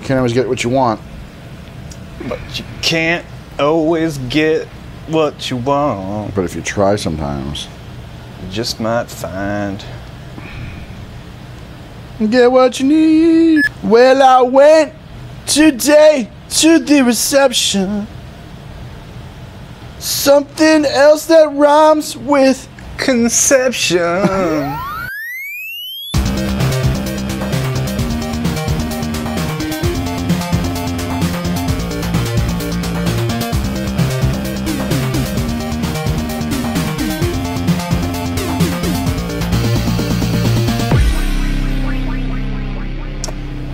Can't always get what you want. But you can't always get what you want. But if you try sometimes, You just might find. Get what you need. Well, I went today to the reception. Something else that rhymes with Conception.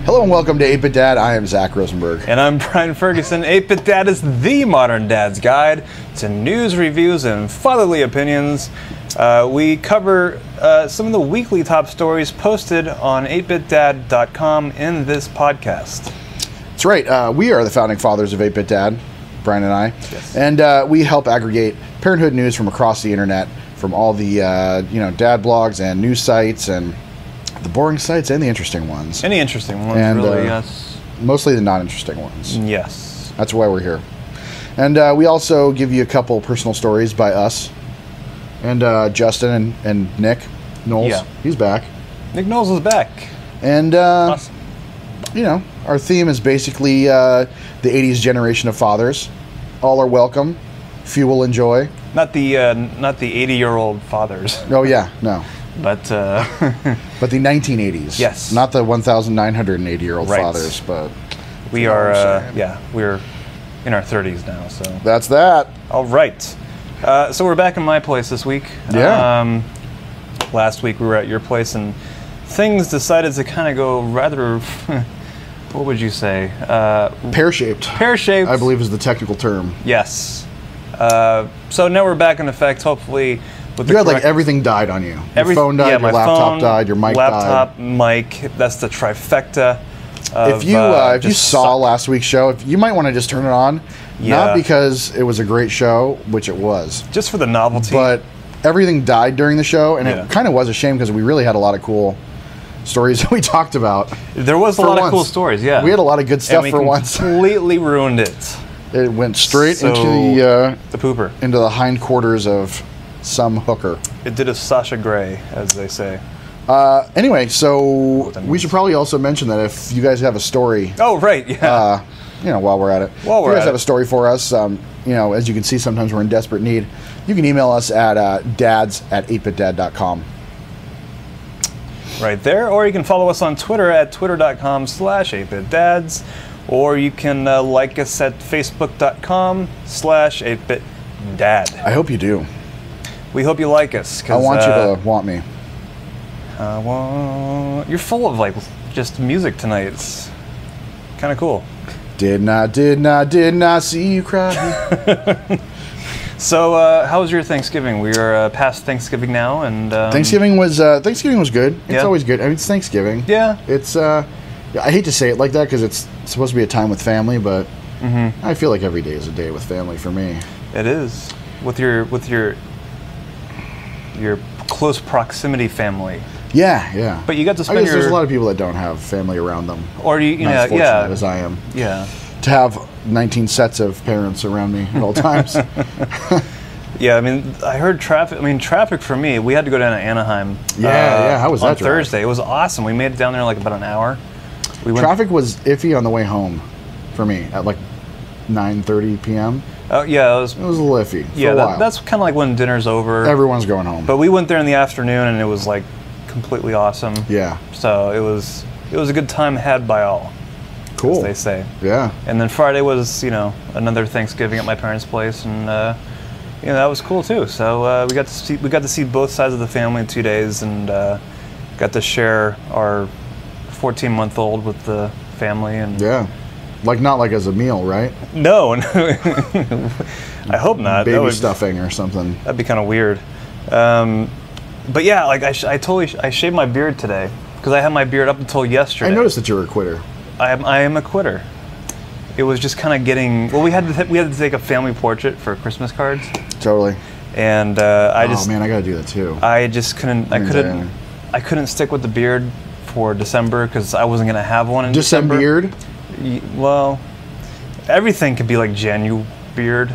Hello and welcome to 8-Bit Dad. I am Zach Rosenberg. And I'm Brian Ferguson. 8-Bit Dad is the modern dad's guide to news, reviews, and fatherly opinions. We cover some of the weekly top stories posted on 8bitdad.com in this podcast. That's right. We are the founding fathers of 8-Bit Dad, Brian and I. Yes. And we help aggregate parenthood news from across the internet, from all the dad blogs and news sites and the boring sites and the interesting ones. Any interesting ones, And, really, yes. Mostly the non-interesting ones. Yes. That's why we're here. And we also give you a couple personal stories by us. And Justin and Nick Knowles, Yeah. he's back. Nick Knowles is back. And, Awesome. our theme is basically the 80s generation of fathers. All are welcome. Few will enjoy. Not the 80-year-old fathers, Oh, yeah, no. but But the 1980s. Yes. Not the 1,980-year-old Right. fathers, but we are we're in our 30s now. So that's that. all right. So we're back in my place this week. Yeah. Last week we were at your place, and things decided to kind of go rather. What would you say? Pear-shaped. Pear-shaped. I believe is the technical term. Yes. So now we're back in effect. Hopefully, with You the had correct, everything died on you. Your phone died, yeah, your my laptop phone, died, your mic laptop, died. mic. That's the trifecta. Of, If you just saw suck. last week's show, you might want to just turn it on. Yeah. Not because it was a great show, which it was, just for the novelty, but everything died during the show, and Yeah. it kind of was a shame because we really had a lot of cool stories that we talked about. there was a for lot of cool once. stories. Yeah, We had a lot of good stuff and we for once. completely ruined it. It went straight So, into the pooper. the hindquarters of some hooker. It did a Sasha Grey, as they say. Anyway, so that we means. should probably also mention that if you guys have a story, Oh, right, yeah. while we're at it, While if we're you guys at have it. a story for us, as you can see, sometimes we're in desperate need. You can email us at dads@8bitdad.com. Right there. Or you can follow us on Twitter at twitter.com/8bitdads. Or you can like us at facebook.com/8bitdad. I hope you do. We hope you like us. I want you to want me. You're full of, like, just music tonight. It's kind of cool. Did not see you cry. So, how was your Thanksgiving? We are past Thanksgiving now, and Thanksgiving was good. It's Yeah. always good. I mean, it's Thanksgiving. Yeah. It's I hate to say it like that because it's supposed to be a time with family, but I feel like every day is a day with family for me. It is with your close proximity family. Yeah. But you got to I spend guess there's a lot of people that don't have family around them. or you Not as fortunate yeah, as I am yeah, to have 19 sets of parents around me at all times. yeah. I mean, I heard traffic. I mean, traffic for me. We had to go down to Anaheim. Yeah. How was on that drive? Thursday? It was awesome. We made it down there in like about an hour. We went. Traffic was iffy on the way home for me at like 9:30 p.m. Oh yeah, it was. It was a little iffy for Yeah, a while. that's kind of like when dinner's over. Everyone's going home. But we went there in the afternoon, and it was like completely awesome. Yeah. So it was a good time had by all, Cool. as they say. Yeah. And then Friday was, another Thanksgiving at my parents' place, and that was cool too. So we got to see both sides of the family in 2 days, and got to share our 14-month-old with the family. And Yeah. Not like as a meal, right? no, I hope not. Baby stuffing or something. That'd be kind of weird. But yeah, like I shaved my beard today because I had my beard up until yesterday. I noticed that you were a quitter. I am a quitter. It was just kind of getting. Well, we had to take a family portrait for Christmas cards, Totally. and Oh man, I gotta do that too. I just couldn't. I couldn't. Exactly. I couldn't stick with the beard for December because I wasn't gonna have one in December. December. Well, everything could be like beard.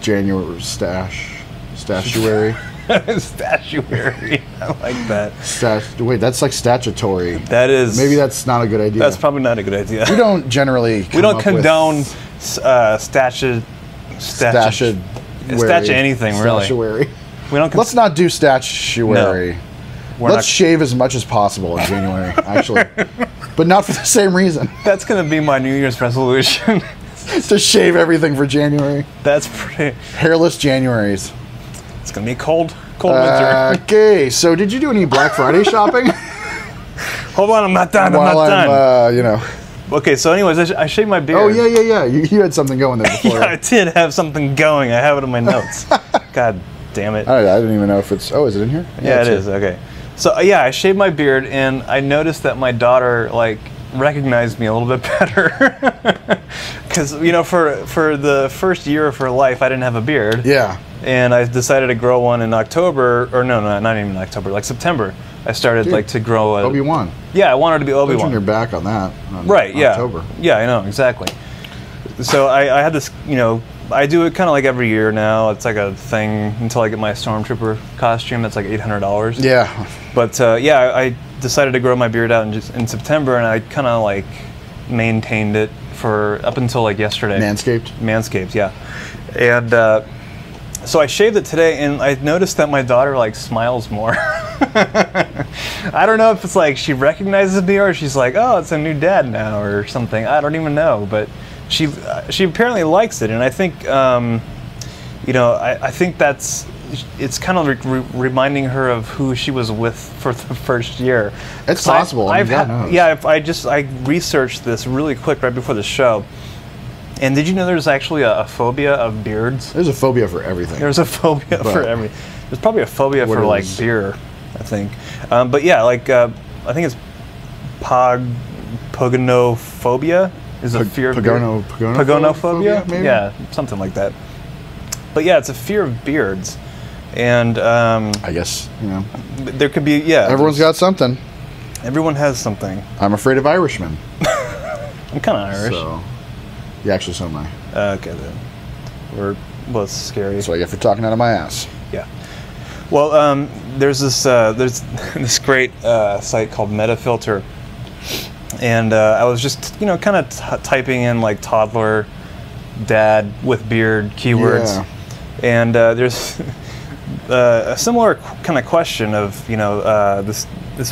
January statuary. Statuary. I like that. Wait, that's like statutory. That is. Maybe that's not a good idea. That's probably not a good idea. We don't generally. We don't condone statue anything really. Statuary. We don't. Let's not do statuary. No, Let's shave as much as possible in January, actually, but not for the same reason. That's going to be my New Year's resolution. To shave everything for January. That's pretty. Hairless Januaries. It's going to be cold winter. Okay, so did you do any Black Friday shopping? Hold on, I'm not done. You know. Okay, so anyways, I shaved my beard. Oh, yeah. You had something going there before. Yeah, I did have something going. I have it in my notes. God damn it. I didn't even know if it's... Oh, is it in here? Yeah, it is. Okay. So, yeah, I shaved my beard, and I noticed that my daughter, like, recognized me a little bit better. Because, you know, for the first year of her life, I didn't have a beard. Yeah. And I decided to grow one in October, or no, not even October, like September. I started like to grow a Obi-Wan. Yeah, I wanted to be Obi-Wan. Turn your back on that. Right. Yeah. October. Yeah, I know exactly. So I had this, you know, I do it kind of like every year now. It's like a thing until I get my Stormtrooper costume. That's like $800. Yeah. But yeah, I decided to grow my beard out in September, and I kind of like maintained it for up until like yesterday. Manscaped, yeah. And so I shaved it today, and I noticed that my daughter like smiles more. I don't know if it's like she recognizes me or she's like, oh, it's a new dad now or something. I don't even know, but she apparently likes it, and I think you know, I think it's kind of reminding her of who she was with for the first year. It's possible. I researched this really quick right before the show. And did you know there's actually a phobia of beards? There's a phobia for everything. There's a phobia for everything. There's probably a phobia for like beer, I think. But yeah, like I think it's pogonophobia is a fear of pagonophobia, maybe? Yeah, something like that. But yeah, it's a fear of beards. And I guess, you know, there could be, yeah. Everyone's got something. Everyone has something. I'm afraid of Irishmen. I'm kind of Irish. So, yeah, actually, so am I. Okay, then. We're both scary. That's what I get for talking out of my ass. Yeah. Well, there's this great site called Metafilter, and I was just, you know, kind of typing in like toddler, dad with beard keywords, and there's a similar kind of question of, you know, this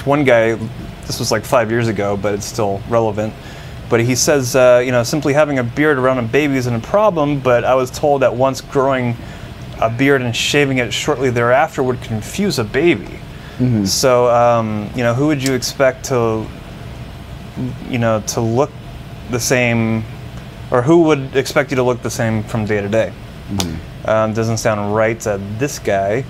one guy. This was like 5 years ago, but it's still relevant. But he says, you know, simply having a beard around a baby isn't a problem, but I was told that once growing a beard and shaving it shortly thereafter would confuse a baby. Mm-hmm. So, you know, who would you expect to, you know, to look the same, or who would expect you to look the same from day to day? Mm-hmm. Doesn't sound right to this guy.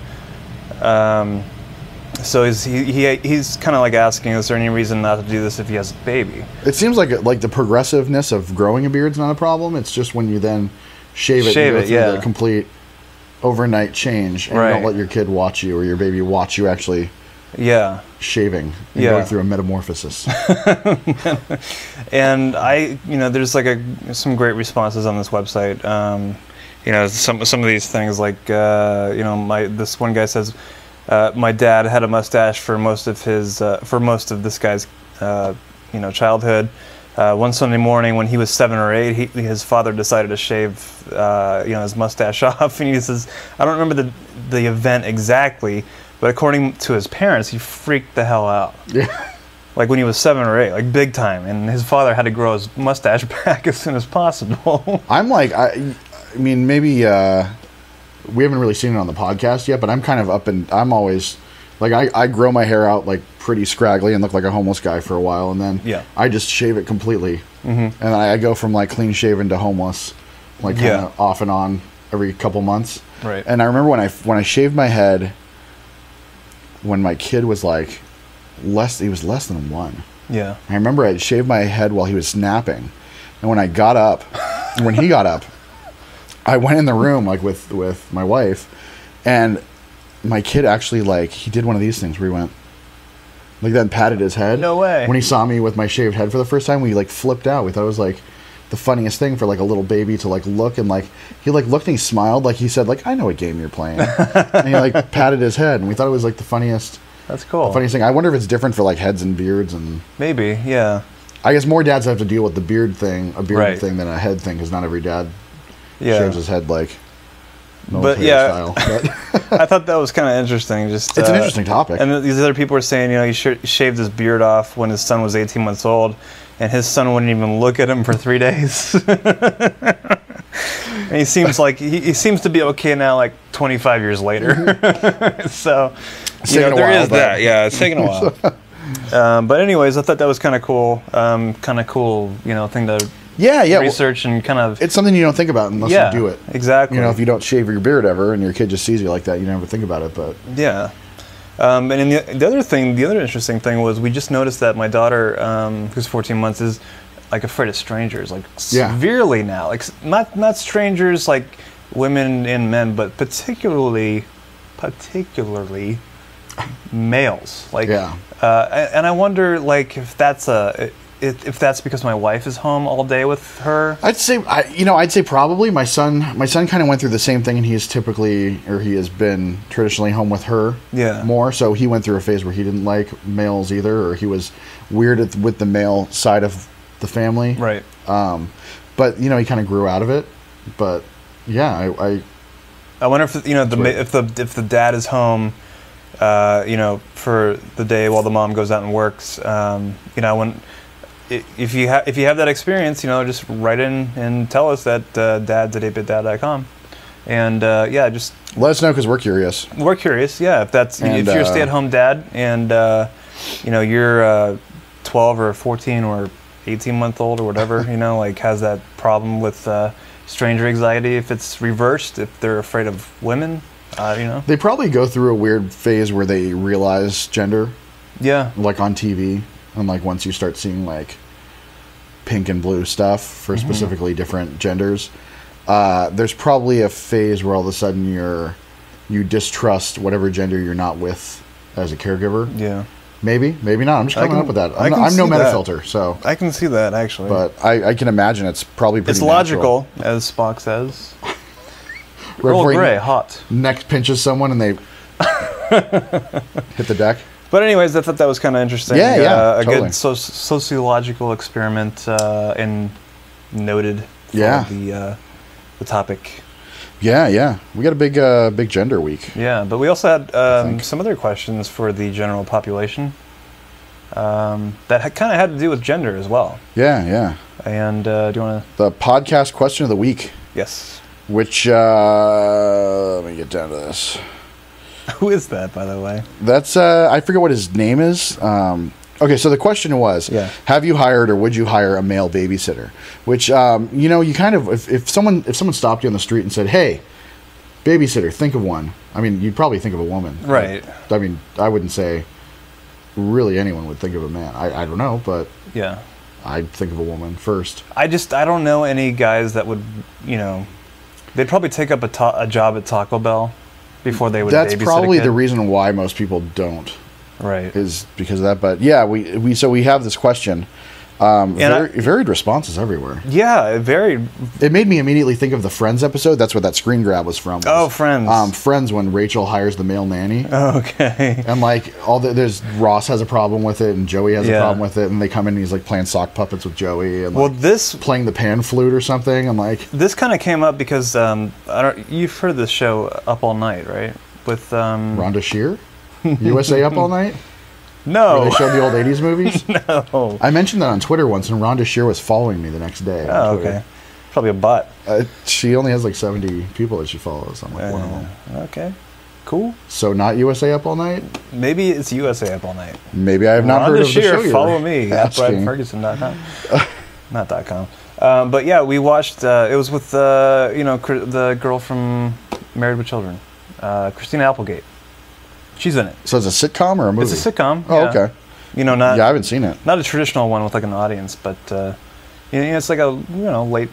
So he's kind of like asking, is there any reason not to do this if he has a baby? It seems like the progressiveness of growing a beard's not a problem. It's just when you then shave it, the complete overnight change, and you don't let your kid watch you or your baby watch you actually shaving and going through a metamorphosis. And you know, there's like some great responses on this website. You know, some of these things, like you know, this one guy says, my dad had a mustache for most of this guy's you know, childhood. One Sunday morning when he was 7 or 8, his father decided to shave you know, his mustache off, and he says, I don't remember the event exactly, but according to his parents, he freaked the hell out. Yeah. Like when he was 7 or 8, like big time, and his father had to grow his mustache back as soon as possible. I'm like, I mean, maybe we haven't really seen it on the podcast yet, but I'm kind of I'm always, like, I grow my hair out like pretty scraggly and look like a homeless guy for a while, and then I just shave it completely. Mm-hmm. And I go from like clean shaven to homeless, like kind of off and on every couple months. Right. And I remember when I shaved my head when my kid was like less than 1. Yeah. I remember I shaved my head while he was napping, and when he got up, I went in the room like with my wife, and my kid actually, like, he did one of these things where he went, Like then patted his head. No way. When he saw me with my shaved head for the first time, we like flipped out. We thought it was like the funniest thing for like a little baby to like look and like he like looked and he smiled like he said like I know what game you're playing. And he like patted his head and we thought it was like the funniest. That's cool. The funniest thing. I wonder if it's different for like heads and beards and maybe, yeah. I guess more dads have to deal with the beard thing, thing than a head thing because not every dad shaves his head like military style. But I thought that was kind of interesting. Just it's an interesting topic. And these other people were saying, you know, he shaved his beard off when his son was 18 months old, and his son wouldn't even look at him for 3 days. And he seems like he seems to be okay now, like 25 years later. So, you know, there is that. Yeah, it's taken a while. But anyways, I thought that was kind of cool. You know, thing to research and kind of. It's something you don't think about unless you do it. Exactly. You know, if you don't shave your beard ever and your kid just sees you like that, you never think about it. But yeah. And then the other interesting thing was we just noticed that my daughter, who's 14 months, is like afraid of strangers, like severely now. Like not strangers like women and men, but particularly males. Like and I wonder like if that's because my wife is home all day with her. I'd say probably my son kind of went through the same thing, and he has been traditionally home with her more. So he went through a phase where he didn't like males either, or he was weird with the male side of the family. Right. But you know, he kind of grew out of it. But yeah, I wonder if if the dad is home, you know, for the day while the mom goes out and works. You know, if you have that experience, you know, just write in and tell us at dads@8bitdad.com, and just let us know because we're curious. We're curious, yeah. If you're a stay-at-home dad and you know you're 12 or 14 or 18-month-old or whatever, you know, like has that problem with stranger anxiety. If it's reversed, if they're afraid of women, you know, they probably go through a weird phase where they realize gender. Yeah, like on TV. And like once you start seeing like pink and blue stuff for specifically different genders, there's probably a phase where all of a sudden you distrust whatever gender you're not with as a caregiver. Yeah. Maybe not. I'm just coming up with that. I'm no metafilter, so I can see that actually. But I can imagine it's probably pretty logical, as Spock says. Earl Grey, hot. Neck pinches someone and they hit the deck. But anyways, I thought that was kind of interesting. A good sociological experiment and noted for the topic. Yeah. We got a big gender week. Yeah, but we also had some other questions for the general population that kind of had to do with gender as well. Yeah. And do you want to... The podcast question of the week. Yes. Which, let me get down to this. Who is that, by the way? That's I forget what his name is. Okay, so the question was, have you hired or would you hire a male babysitter? Which you know, you kind of if someone stopped you on the street and said, "Hey, babysitter, think of one." I mean, you'd probably think of a woman, right? I mean, I wouldn't say really anyone would think of a man. I don't know, but yeah, I'd think of a woman first. I don't know any guys that would, you know, they'd probably take up a job at Taco Bell before they would. That's probably the reason why most people don't. Right. Is because of that. But yeah, we have this question. Varied responses everywhere. Yeah, varied. It made me immediately think of the Friends episode. That's what that screen grab was from. Oh, Friends. Friends, when Rachel hires the male nanny. Oh, okay. And like there's Ross has a problem with it, and Joey has a problem with it, and they come in and he's like playing sock puppets with Joey, and playing the pan flute or something. I'm like, this kind of came up because you've heard this show Up All Night, right? With Rhonda Shear, USA Up All Night. No. Where they showed the old 80s movies? No. I mentioned that on Twitter once, and Rhonda Shear was following me the next day. Oh, okay. Probably a bot. She only has like 70 people that she follows. I'm like, one of them. Okay. Cool. So not USA Up All Night? Maybe it's USA Up All Night. Maybe I have not heard of the show you're follow me at BradFerguson.com. Not .com. But yeah, we watched, it was with, the girl from Married with Children, Christina Applegate. She's in it. So it's a sitcom or a movie? It's a sitcom. Oh, okay. You know, not. Yeah, I haven't seen it. Not a traditional one with like an audience, but it's like a late,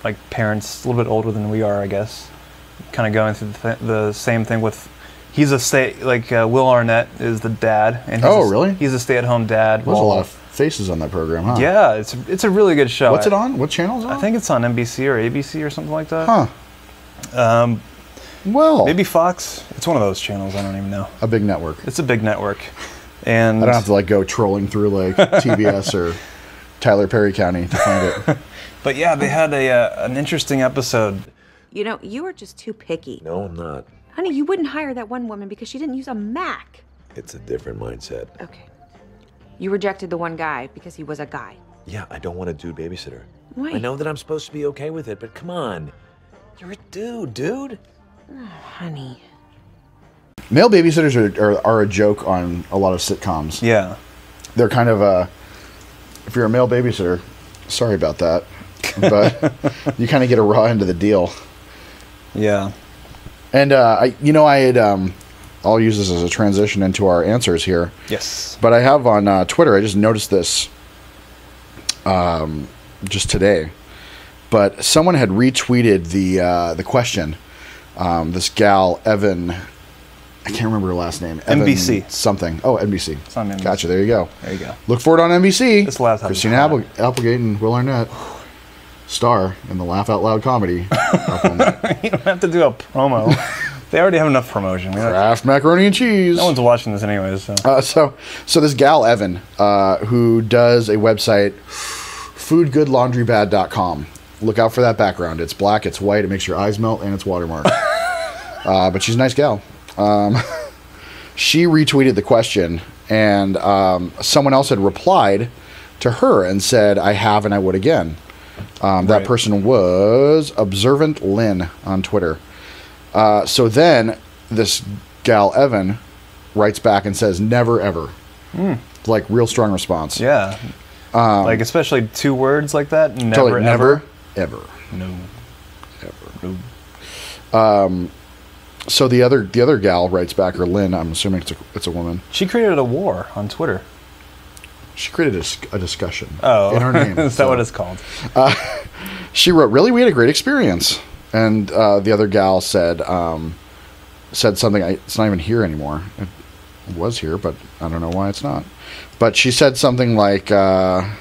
like parents, a little bit older than we are, I guess, kind of going through the same thing with He's Will Arnett is the dad. And really? He's a stay-at-home dad. There's a lot of faces on that program, huh? Yeah, it's a really good show. What's it on? What channel is it on? I think it's on NBC or ABC or something like that. Huh. Well, maybe Fox. It's one of those channels. I don't even know. A big network. It's a big network, and I don't have to go trolling through TBS or Tyler Perry County to find it. But yeah, they had an interesting episode. You know, you are just too picky. No, I'm not. Honey, you wouldn't hire that one woman because she didn't use a Mac. It's a different mindset. Okay. You rejected the one guy because he was a guy. Yeah, I don't want a dude babysitter. Why? I know that I'm supposed to be okay with it, but come on. You're a dude. Oh, honey. Male babysitters are a joke on a lot of sitcoms. Yeah. They're kind of if you're a male babysitter, sorry about that, but you kind of get a raw end of the deal. Yeah. And I had I'll use this as a transition into our answers here. Yes. But I have on Twitter, I just noticed this just today. But someone had retweeted the question. This gal, Evan, I can't remember her last name. Evan NBC. Something. Oh, NBC. It's on NBC. Gotcha, there you go. There you go. Look for it on NBC. This last Christina Applegate and Will Arnett. Star in the Laugh Out Loud comedy. You don't have to do a promo. They already have enough promotion. Kraft macaroni and cheese. No one's watching this anyways. So. So this gal, Evan, who does a website, foodgoodlaundrybad.com. Look out for that background. It's black, it's white, it makes your eyes melt, and it's watermarked. But she's a nice gal. She retweeted the question, and someone else had replied to her and said, I have and I would again. That person was Observant Lynn on Twitter. So then this gal, Evan, writes back and says, never ever. Like, real strong response. Yeah. Especially 2 words like that. Never, never, ever. No. Ever. No. So the other gal writes back, or Lynn, I'm assuming it's a woman. She created a war on Twitter. She created a discussion in her name. Is that what it's called? She wrote, really, we had a great experience. And the other gal said something, it's not even here anymore. It was here, but I don't know why it's not. But she said something like, I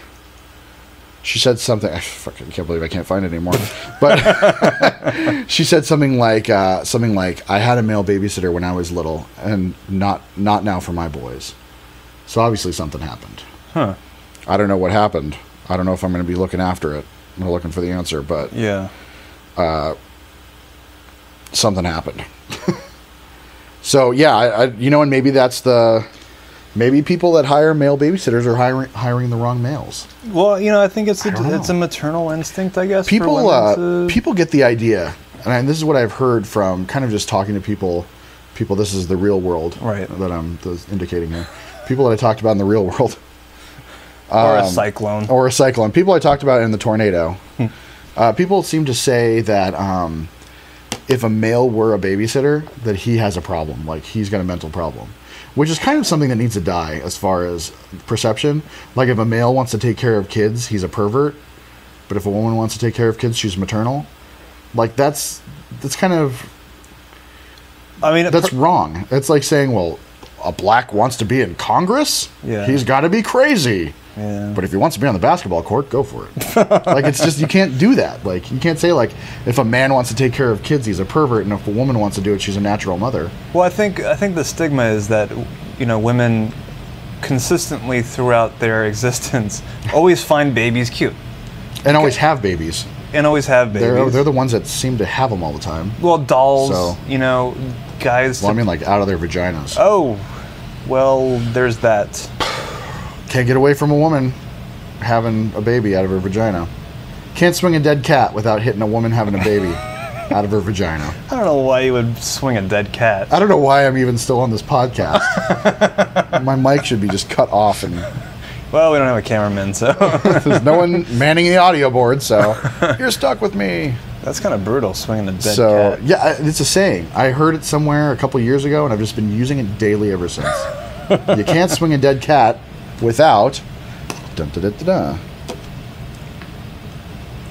fucking can't believe I can't find it anymore. But she said something like, I had a male babysitter when I was little, and not now for my boys. So obviously something happened. Huh. I don't know what happened. I don't know if I'm going to be looking after it. I'm looking for the answer, but yeah. Something happened. So yeah, and maybe that's maybe people that hire male babysitters are hiring the wrong males. Well, I think it's a maternal instinct, I guess. People get the idea, and this is what I've heard from kind of just talking to people. This is the real world, right? That I'm indicating here. People that I talked about in the real world, or a cyclone, People I talked about in the tornado. People seem to say that if a male were a babysitter, that he has a problem, like he's got a mental problem, which is kind of something that needs to die as far as perception. Like if a male wants to take care of kids, he's a pervert, but if a woman wants to take care of kids, she's maternal. Like that's kind of, that's wrong. It's like saying, well, a black wants to be in Congress? Yeah. He's got to be crazy. Yeah. But if he wants to be on the basketball court, go for it. Like, it's just, you can't do that. Like, you can't say, like, if a man wants to take care of kids, he's a pervert, and if a woman wants to do it, she's a natural mother. Well, I think the stigma is that, women consistently throughout their existence always find babies cute. And always have babies. They're the ones that seem to have them all the time. Well, dolls, guys. Well, I mean, like, out of their vaginas. Oh, well, there's that. Can't get away from a woman having a baby out of her vagina. Can't swing a dead cat without hitting a woman having a baby out of her vagina. I don't know why you would swing a dead cat. I don't know why I'm even still on this podcast. My mic should be just cut off. Well, we don't have a cameraman, so. There's no one manning the audio board, so you're stuck with me. That's kind of brutal, swinging a dead cat. So, yeah, it's a saying. I heard it somewhere a couple years ago, and I've just been using it daily ever since. You can't swing a dead cat without. Anyways,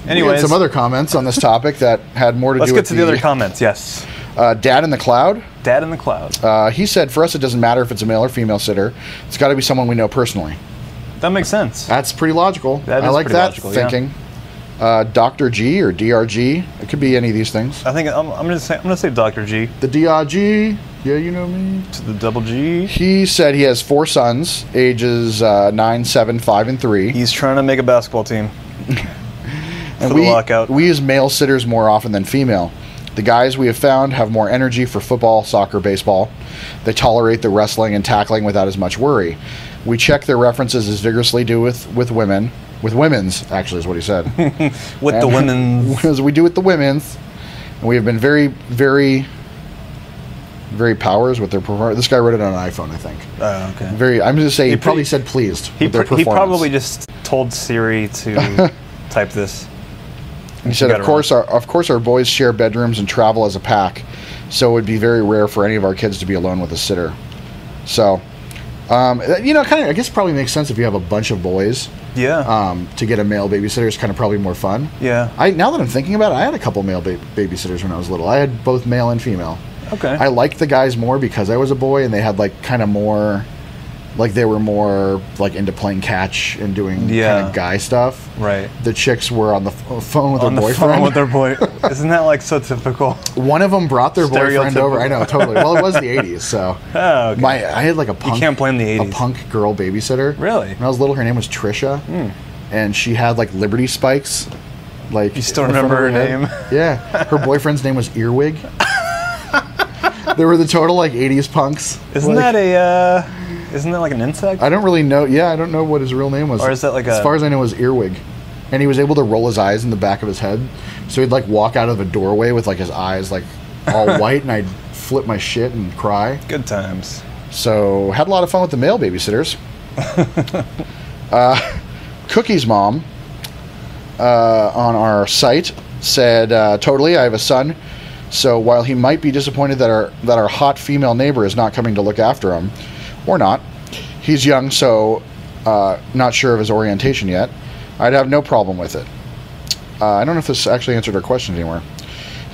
we had some other comments on this topic that had more to do with Let's get to the other comments, yes. Dad in the Cloud Dad in the clouds. He said, for us, it doesn't matter if it's a male or female sitter. It's got to be someone we know personally. That makes sense. That's pretty logical. I like that logical, thinking. Yeah. Dr. G or DRG. It could be any of these things. I think I'm gonna say Dr. G. The DRG. Yeah, you know me. To the double G. He said he has 4 sons, ages 9, 7, 5, and 3. He's trying to make a basketball team. And we use male sitters more often than female. The guys we have found have more energy for football, soccer, baseball. They tolerate the wrestling and tackling without as much worry. We check their references as vigorously do with women. With women's, actually, is what he said. The women's. As we do with the women's. And we have been very, very, very powers with their performance. This guy wrote it on an iPhone, I think. Oh, okay. I'm going to say he probably said pleased with their performance. He probably just told Siri to type this. He said, of course our boys share bedrooms and travel as a pack, so it would be very rare for any of our kids to be alone with a sitter. So, kind of, I guess it probably makes sense if you have a bunch of boys. Yeah. To get a male babysitter is kind of probably more fun. Yeah. Now that I'm thinking about it, I had a couple male babysitters when I was little. I had both male and female. Okay. I liked the guys more because I was a boy, and they had like kind of more. Like they were more like into playing catch and doing kind of guy stuff. Right. The chicks were on the phone with their boyfriend. Phone with their boy. Isn't that like so typical? One of them brought their boyfriend over. I know, totally. Well, it was the '80s, so. Oh, okay. I had like a punk. You can't blame the '80s. A punk girl babysitter. Really? When I was little, her name was Trisha, and she had like Liberty spikes. Like you still remember her name? Yeah. Her boyfriend's name was Earwig. They were the total like '80s punks. Isn't that like an insect? I don't really know. Yeah, I don't know what his real name was. Or is that like as far as I know, it was Earwig. And he was able to roll his eyes in the back of his head. So he'd like walk out of a doorway with like his eyes like all white, and I'd flip my shit and cry. Good times. So had a lot of fun with the male babysitters. Cookie's mom on our site said, totally, I have a son. So while he might be disappointed that our hot female neighbor is not coming to look after him, or not, he's young, so not sure of his orientation yet, I'd have no problem with it. I don't know if this actually answered our question anywhere.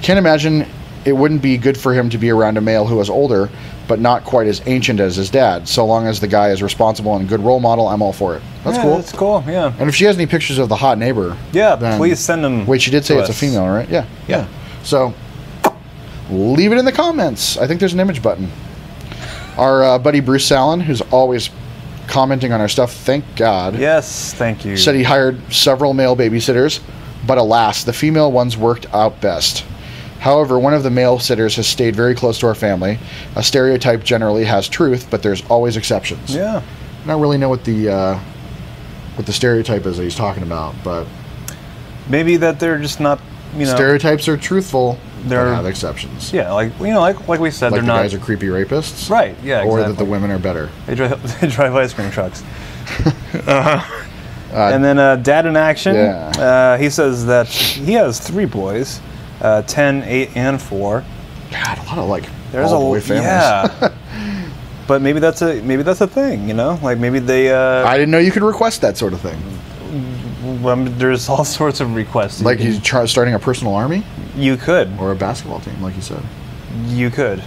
Can't imagine it wouldn't be good for him to be around a male who is older, but not quite as ancient as his dad. So long as the guy is responsible and a good role model, I'm all for it. That's cool. That's cool, yeah. And if she has any pictures of the hot neighbor... Yeah, please send them. Wait, she did say it's a female, right? Yeah. Yeah. So, leave it in the comments. I think there's an image button. Our buddy Bruce Allen, who's always commenting on our stuff, thank God. Yes, thank you. Said he hired several male babysitters, but alas, the female ones worked out best. However, one of the male sitters has stayed very close to our family. A stereotype generally has truth, but there's always exceptions. Yeah. I don't really know what the stereotype is that he's talking about, but maybe that they're just not, stereotypes are truthful. They have exceptions. Yeah, like we said, like they're not. Guys are creepy rapists, right? Yeah, exactly. Or that the women are better. They drive ice cream trucks. And then Dad in action. Yeah. He says that he has 3 boys, 10, 8, and 4. God, a lot of like there's all-boy families. Yeah. But maybe that's a thing, Like maybe they. I didn't know you could request that sort of thing. There's all sorts of requests. Like he's starting a personal army? You could. Or a basketball team, like you said. You could.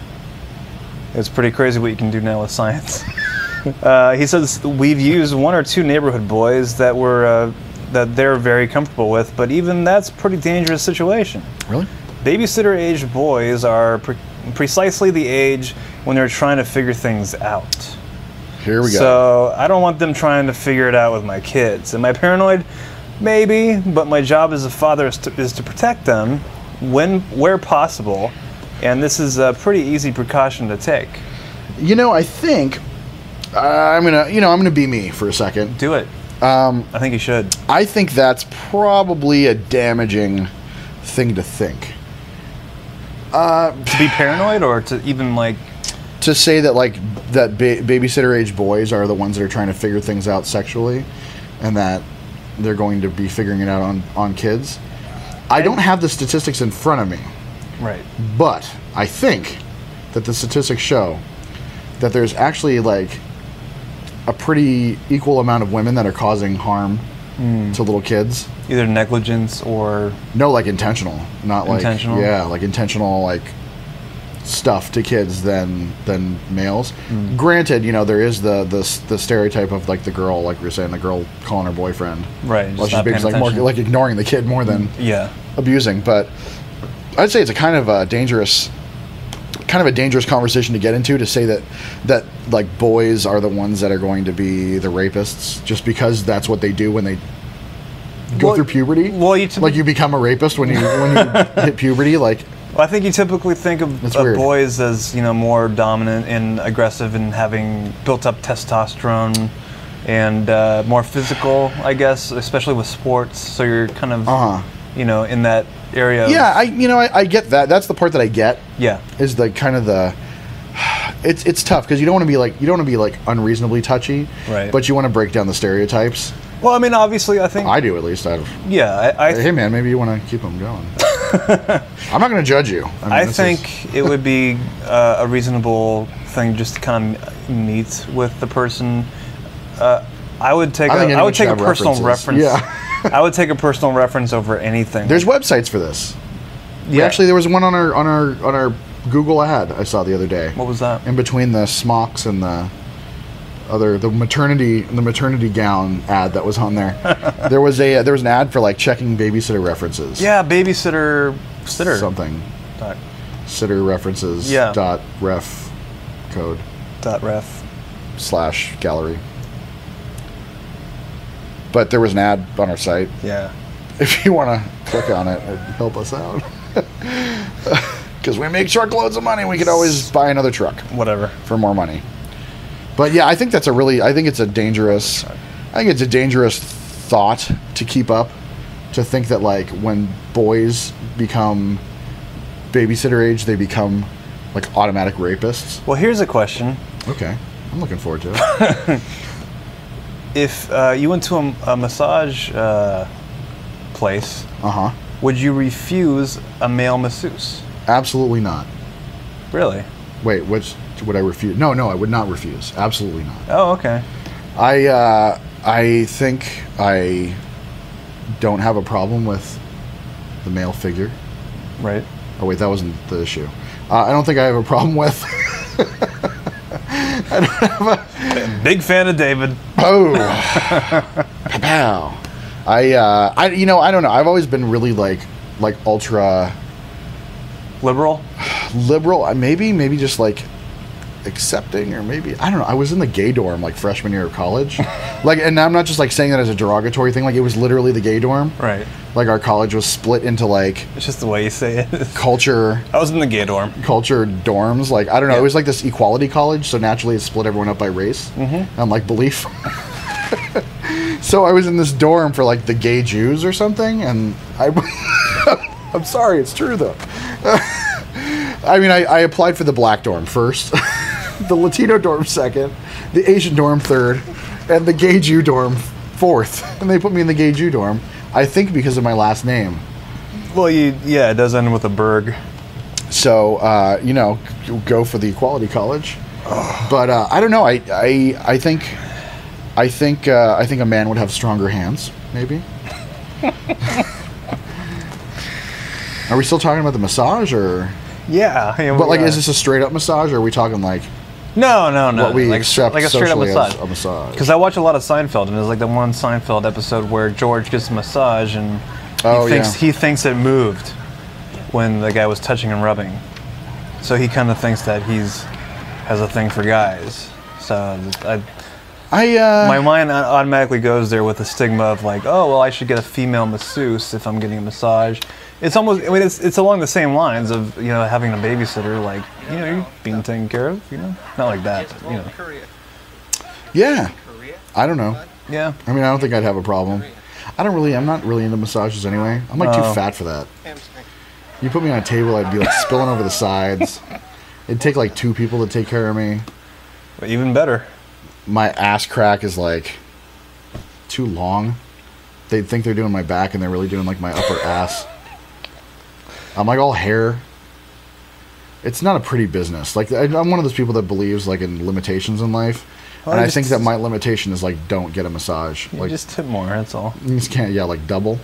It's pretty crazy what you can do now with science. He says, we've used 1 or 2 neighborhood boys that they're very comfortable with, but even that's a pretty dangerous situation. Really? Babysitter-aged boys are precisely the age when they're trying to figure things out. Here we go. So I don't want them trying to figure it out with my kids. Am I paranoid? Maybe, but my job as a father is to protect them where possible, and this is a pretty easy precaution to take. I think I'm gonna be me for a second. Do it. I think you should. I think that's probably a damaging thing to think. To be paranoid, or to even like to say that babysitter age boys are the ones that are trying to figure things out sexually, and that they're going to be figuring it out on kids. I don't have the statistics in front of me. Right. But I think that the statistics show that there's actually like a pretty equal amount of women that are causing harm to little kids. Either negligence or... No, like intentional. Not like... Intentional? Yeah, like intentional, like stuff to kids than males. Granted, you know, there is the stereotype of like the girl, like we were saying, the girl calling her boyfriend, right? Well, she's like more like ignoring the kid more than abusing. But I'd say it's a kind of a dangerous conversation to get into, to say that like boys are the ones that are going to be the rapists just because that's what they do when they go through puberty. Well, you become a rapist when you hit puberty, like. Well, I think you typically think of boys as, you know, more dominant and aggressive and having built up testosterone and more physical, I guess, especially with sports. So you're kind of, you know, in that area. Yeah, I get that. That's the part that I get. Yeah, is the kind of the. It's tough because you don't want to be like unreasonably touchy, right? But you want to break down the stereotypes. Well, I mean, obviously, I think I do at least. Hey, man, maybe you want to keep them going. I'm not going to judge you. I think it would be a reasonable thing just to kind of meet with the person. I would take a personal reference. Yeah. I would take a personal reference over anything. There's websites for this. Yeah. Actually, there was one on our Google ad I saw the other day. What was that? In between the smocks and the maternity gown ad that was on there. there was an ad for like checking babysitter references. Yeah, babysitter something. Sitter references. Yeah. .ref code. .ref / gallery. But there was an ad on our site. Yeah. If you want to click on it and help us out. Because we make truckloads of money, we could always buy another truck. Whatever. For more money. But yeah, I think it's a dangerous thought to keep up, to think that like when boys become babysitter age, they become like automatic rapists. Well, here's a question. Okay, I'm looking forward to it. If you went to a massage place, would you refuse a male masseuse? Absolutely not. Really? Wait, which would I refuse? No, I would not refuse. Absolutely not. Oh, okay. I think I don't have a problem with the male figure. Right. Oh wait, that wasn't the issue. I don't think I have a problem with. I don't have big fan of David. Oh, pow! I don't know. I've always been really like ultra liberal. Maybe just like accepting, or maybe I don't know. I was in the gay dorm like freshman year of college, like, and I'm not just like saying that as a derogatory thing. Like, it was literally the gay dorm. Right. Like, our college was split into like. It's just the way you say it. Culture. I was in the gay dorm. Culture dorms. Like, I don't know. It was like this equality college, so naturally it split everyone up by race and like belief. So I was in this dorm for like the gay Jews or something, and I'm sorry, it's true though. I mean, I applied for the black dorm first, the Latino dorm second, the Asian dorm third, and the gay Jew dorm fourth. And they put me in the gay Jew dorm, I think because of my last name. Well, it does end with a Berg. So, go for the equality college. But I don't know. I think a man would have stronger hands, maybe. Are we still talking about the massage, or? Yeah. But like, is this a straight up massage, or are we talking like? No. What we accept like a straight up massage. As a massage. Because I watch a lot of Seinfeld, and there's like the one Seinfeld episode where George gets a massage, and he thinks it moved when the guy was touching and rubbing. So he kind of thinks that has a thing for guys. So my mind automatically goes there with the stigma of like, oh well, I should get a female masseuse if I'm getting a massage. It's almost, I mean, it's along the same lines of, having a babysitter, like, you're being taken care of, not like that, Yeah, I don't know. Yeah. I mean, I don't think I'd have a problem. I'm not really into massages anyway. I'm like too fat for that. You put me on a table, I'd be like spilling over the sides. It'd take like 2 people to take care of me. Even better. My ass crack is like too long. They'd think they're doing my back, and they're really doing like my upper ass. I'm like all hair. It's not a pretty business. Like, I'm one of those people that believes like in limitations in life, and I think that my limitation is like, don't get a massage. Like, just tip more. That's all. You just can't. Yeah, like double.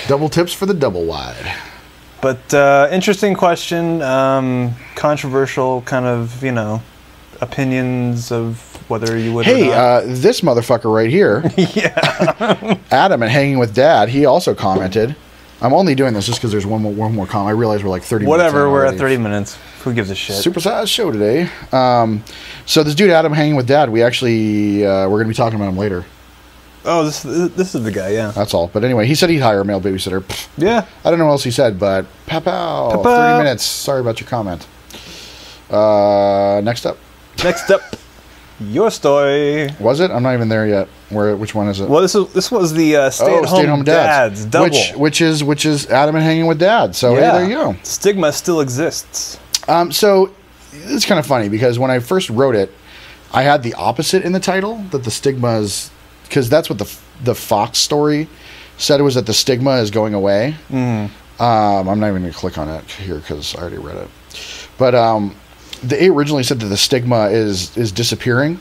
Double tips for the double wide. But interesting question, controversial kind of, opinions of whether you would or not. This motherfucker right here, Adam and Hanging with Dad, he also commented. I'm only doing this just because there's one more comment. I realize we're like 30 minutes. Whatever, we're at 30 minutes. Who gives a shit? Super size show today. So this dude, Adam Hanging with Dad, we actually, we're going to be talking about him later. Oh, this is the guy, yeah. That's all. But anyway, he said he'd hire a male babysitter. Pfft. Yeah. I don't know what else he said, but pow. 30 minutes. Sorry about your comment. Next up. Next up, your story. Was it? I'm not even there yet. Which one is it? Well, this was the stay-at-home dads double. Which is Adam and Hanging with Dad. So hey, there you go. Stigma still exists. So it's kind of funny because when I first wrote it, I had the opposite in the title, that the stigma is... Because that's what the Fox story said, was that the stigma is going away. I'm not even going to click on it here because I already read it. But they originally said that the stigma is disappearing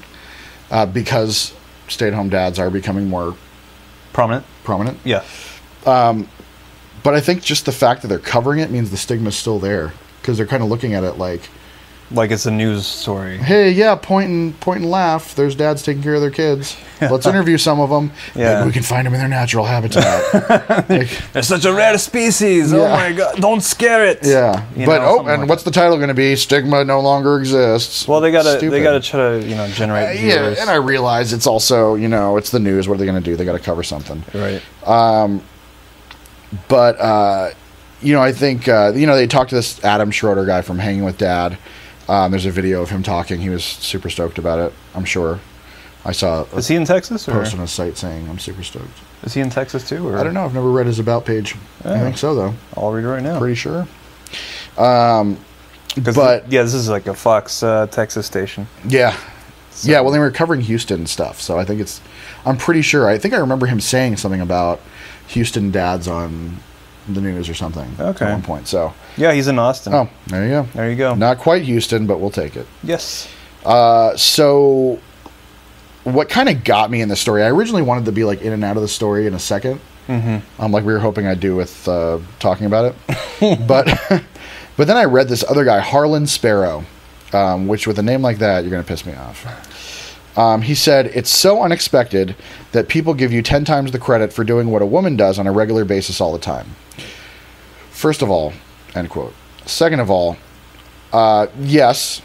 because stay-at-home dads are becoming more prominent. Yeah. But I think just the fact that they're covering it means the stigma's still there, because they're kind of looking at it like it's a news story. Hey, yeah, point and laugh. There's dads taking care of their kids. Let's interview some of them. Yeah. Maybe we can find them in their natural habitat. They're such a rare species. Yeah. Oh my God! Don't scare it. Yeah, and what's the title going to be? Stigma no longer exists. But they gotta try to generate viewers. Yeah, and I realize it's also it's the news. What are they going to do? They got to cover something. Right. But I think they talked to this Adam Schroeder guy from Hanging with Dad. There's a video of him talking. He was super stoked about it, I'm sure. I saw Is he in Texas? Post on his site saying, I'm super stoked. Is he in Texas too? Or? I don't know. I've never read his About page. I think so, though. I'll read it right now. Pretty sure. This is like a Fox Texas station. Yeah. So. Yeah, well, they were covering Houston stuff, so I think I'm pretty sure. I think I remember him saying something about Houston dads on the news or something at one point. So yeah, he's in Austin. Oh, there you go. There you go. Not quite Houston, but we'll take it. Yes. So what kind of got me in the story, I originally wanted to be like in and out of the story in a second. Like we were hoping I'd do with talking about it. but then I read this other guy, Harlan Sparrow, which with a name like that, you're going to piss me off. He said, it's so unexpected that people give you 10 times the credit for doing what a woman does on a regular basis all the time. First of all, end quote. Second of all, yes,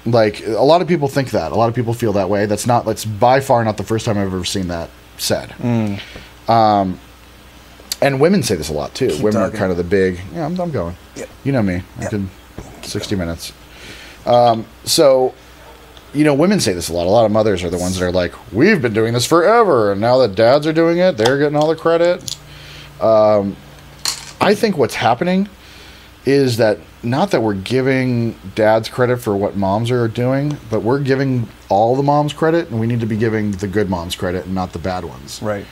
like a lot of people think that. A lot of people feel that way. That's by far not the first time I've ever seen that said. And women say this a lot too. Women are kind of the big, I'm going. Yeah. You know me. I can 60 minutes. So, women say this a lot. A lot of mothers are the ones that are like, we've been doing this forever, and now that dads are doing it, they're getting all the credit. I think what's happening is that not that we're giving dads credit for what moms are doing, but we're giving all the moms credit, and we need to be giving the good moms credit and not the bad ones. Right.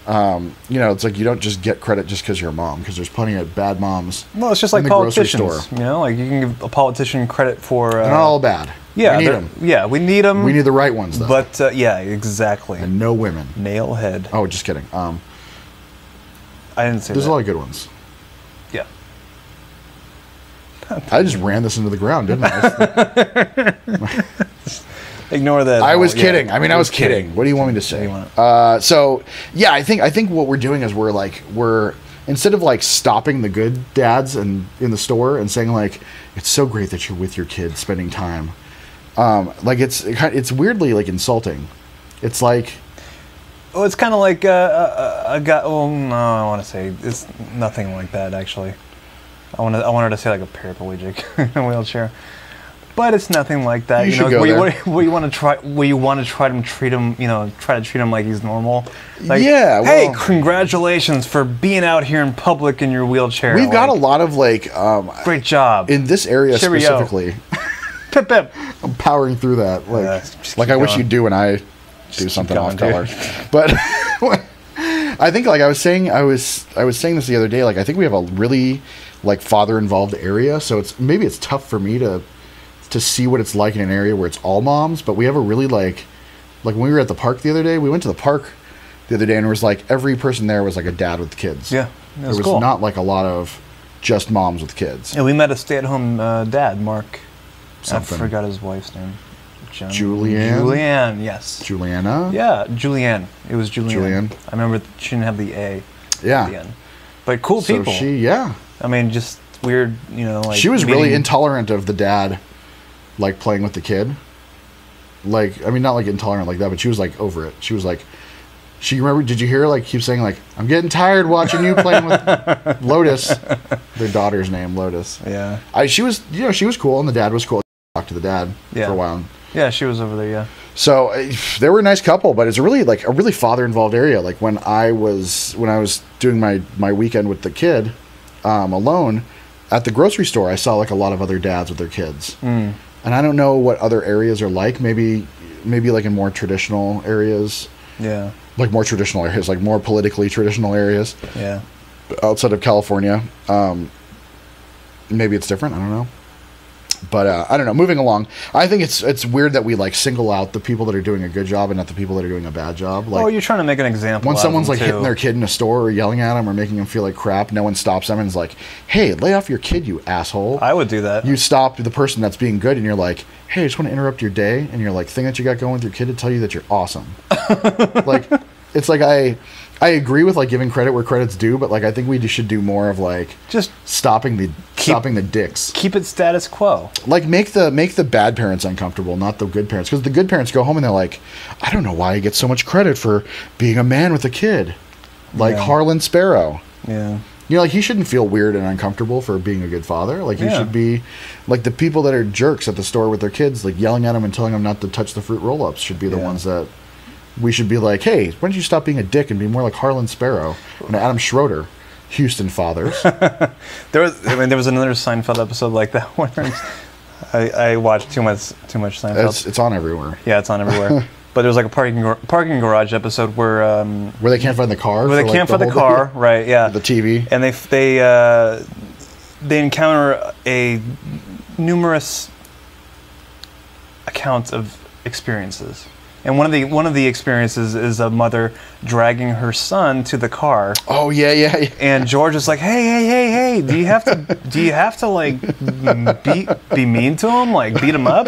It's like you don't just get credit just because you're a mom, because there's plenty of bad moms. Well, it's just like politicians. Like you can give a politician credit for. They're not all bad. Yeah, we need them. Yeah, we need them. We need the right ones, though. But yeah, exactly. And no women. Nail head. Oh, just kidding. I didn't say. There's that. a lot of good ones. Yeah. I just ran this into the ground, didn't I? Ignore that. I was kidding. I mean, I was kidding. What do you want me to say? So yeah, I think what we're doing is we're instead of like stopping the good dads and in the store and saying like, it's so great that you're with your kids spending time. Like it's weirdly like insulting. It's like, oh, it's kind of like a guy. Oh no, I want to say it's nothing like that actually. I wanted to say like a paraplegic in a wheelchair, but it's nothing like that. Where you want to try to treat him like he's normal. Like, yeah. Hey, congratulations for being out here in public in your wheelchair. We've got a lot of like. Great job in this area specifically. Pip pip. I'm powering through that. Like I wish you'd do when I do something off color. But I think like I was saying this the other day. Like I think we have a really like father involved area, so it's tough for me to see what it's like in an area where it's all moms, but we have a really like when we were at the park the other day, we went to the park the other day and it was like every person there was like a dad with kids. Yeah. There was not like a lot of just moms with kids. Yeah, we met a stay-at-home dad, Mark. Something. I forgot his wife's name. Julianne? Julianne, yes. Juliana? Yeah, Julianne. It was Julianne. Julianne. I remember she didn't have the A Yeah. at the end. But cool So people. yeah. I mean, just weird, you know, like... She was really intolerant of the dad, like, playing with the kid. Like, I mean, not, like, intolerant like that, but she was, like, over it. She was, like... did you hear her, like, keep saying, like, I'm getting tired watching you playing with Lotus. Their daughter's name, Lotus. Yeah. She was cool, and the dad was cool. I talked to the dad for a while. Yeah, she was over there, yeah. So they were a nice couple, but it's a really father involved area. Like when I was doing my weekend with the kid alone at the grocery store, I saw like a lot of other dads with their kids, and I don't know what other areas are like. Maybe like in more traditional areas. Yeah. Like more traditional areas, like more politically traditional areas. Yeah. Outside of California, maybe it's different. I don't know. But I don't know. Moving along, I think it's weird that we like single out the people that are doing a good job and not the people that are doing a bad job. Like, you're trying to make an example. When someone's like too. hitting their kid in a store or yelling at them or making them feel like crap, no one stops them and is like, "Hey, lay off your kid, you asshole." I would do that. You stop the person that's being good and you're like, "Hey, I just want to interrupt your day," and you're like, "Thing that you got going with your kid to tell you that you're awesome." Like, it's like I agree with like giving credit where credit's due, but like I think we should do more of like just stopping the dicks. Keep it status quo. Like make the bad parents uncomfortable, not the good parents, because the good parents go home and they're like, I don't know why I get so much credit for being a man with a kid, like Harlan Sparrow. Yeah. You know, like he shouldn't feel weird and uncomfortable for being a good father. Like he should be, like the people that are jerks at the store with their kids, like yelling at them and telling them not to touch the fruit roll-ups, should be the ones that. We should be like, hey, why don't you stop being a dick and be more like Harlan Sparrow and Adam Schroeder, Houston fathers. There was another Seinfeld episode like that where I watched too much Seinfeld. It's on everywhere. Yeah, it's on everywhere. But there was like a parking garage episode where they can't find the car. Where they can't find the car, right? Yeah. The TV. And they encounter a numerous accounts of experiences. And one of the experiences is a mother dragging her son to the car. Oh yeah. And George is like, hey, do you have to like be mean to him, like beat him up?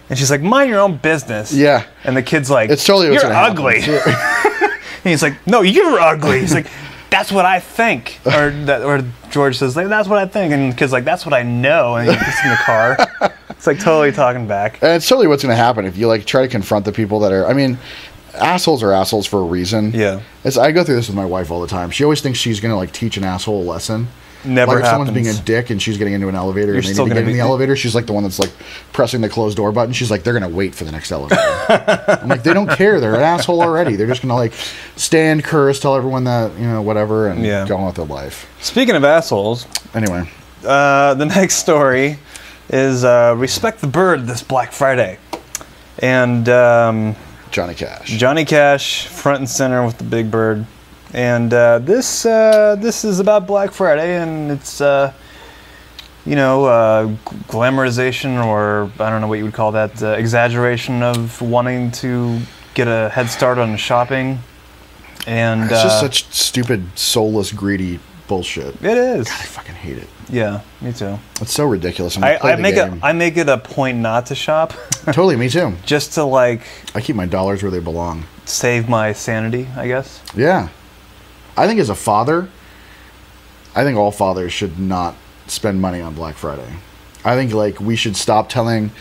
And she's like, mind your own business. Yeah. And the kid's like, it's totally you're ugly. And he's like, no, you're ugly. He's like, that's what I think. Or George says, like, that's what I think. And the kid's like, that's what I know. And he gets in the car. It's like totally talking back. And it's totally what's going to happen if you like try to confront the people that are. I mean, assholes are assholes for a reason. Yeah. I go through this with my wife all the time. She always thinks she's going to like teach an asshole a lesson. Never like if happens. someone's being a dick and she's getting into an elevator and they need to get in the elevator, she's like the one that's like pressing the closed door button. She's like, they're going to wait for the next elevator. I'm like, they don't care. They're an asshole already. They're just going to like stand, curse, tell everyone that, you know, whatever, and go on with their life. Speaking of assholes. Anyway. The next story is Respect the Bird this Black Friday. And Johnny Cash. Johnny Cash, front and center with the big bird. And this is about Black Friday, and it's glamorization, or I don't know what you would call that, exaggeration of wanting to get a head start on shopping. And it's just such stupid, soulless, greedy bullshit. It is. God, I fucking hate it. Yeah, me too. It's so ridiculous. I make it a point not to shop. Totally, me too. Just to like. I keep my dollars where they belong. Save my sanity, I guess. Yeah. I think as a father, I think all fathers should not spend money on Black Friday. I think like we should stop telling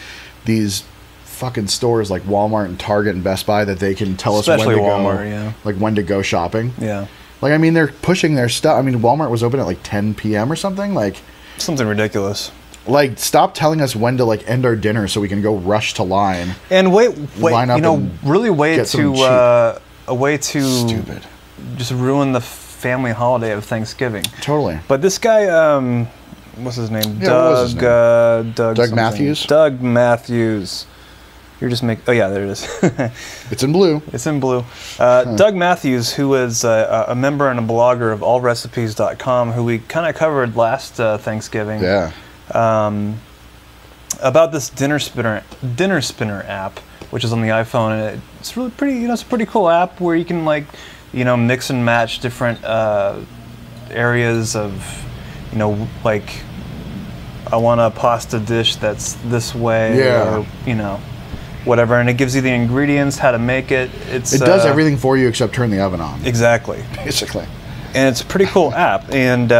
these fucking stores like Walmart and Target and Best Buy that they can tell us when to Walmart, go, like when to go shopping. Yeah. Like I mean, they're pushing their stuff. I mean, Walmart was open at like 10 p.m. or something. Like something ridiculous. Like stop telling us when to like end our dinner so we can go rush to line. And wait, line up, you know, really way to a way to stupid. Just ruin the family holiday of Thanksgiving. Totally. But this guy, what's his name? Yeah, Doug Matthews. Doug Matthews. You're just making. Oh yeah, there it is. It's in blue. It's in blue. Doug Matthews, who is a member and a blogger of AllRecipes.com, who we kind of covered last Thanksgiving. Yeah. About this dinner spinner app, which is on the iPhone, and it's really pretty. You know, it's a pretty cool app where you can like, you know, mix and match different areas of, like I want a pasta dish that's this way, or whatever, and it gives you the ingredients, how to make it. It does everything for you except turn the oven on. Exactly. Basically. And it's a pretty cool app. And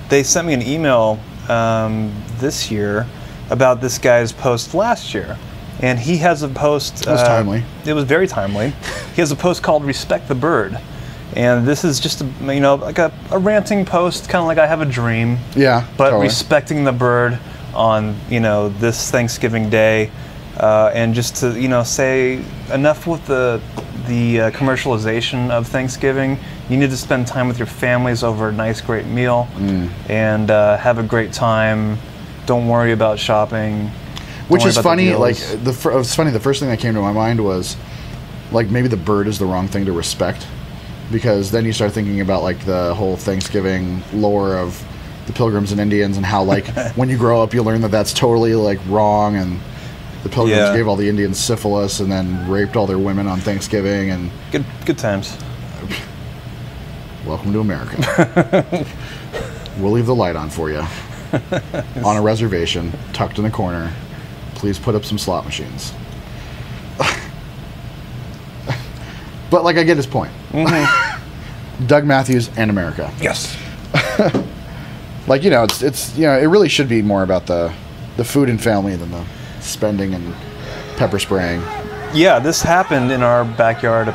they sent me an email this year about this guy's post last year. And he has a post. It was timely. It was very timely. He has a post called "Respect the Bird," and this is just like a ranting post, kind of like I have a dream. Yeah. But totally. respecting the bird on this Thanksgiving Day, and just to say enough with the commercialization of Thanksgiving. You need to spend time with your families over a nice, great meal, and have a great time. Don't worry about shopping. Which is funny. Like it's funny. The first thing that came to my mind was, like, maybe the bird is the wrong thing to respect, because then you start thinking about like the whole Thanksgiving lore of the Pilgrims and Indians, and how like when you grow up you learn that that's totally like wrong, and the Pilgrims gave all the Indians syphilis and then raped all their women on Thanksgiving, and good times. Welcome to America. We'll leave the light on for you on a reservation tucked in a corner. Please put up some slot machines. But like, I get his point. Doug Matthews and America. Yes. Like, it's it really should be more about the food and family than the spending and pepper spraying. Yeah, this happened in our backyard.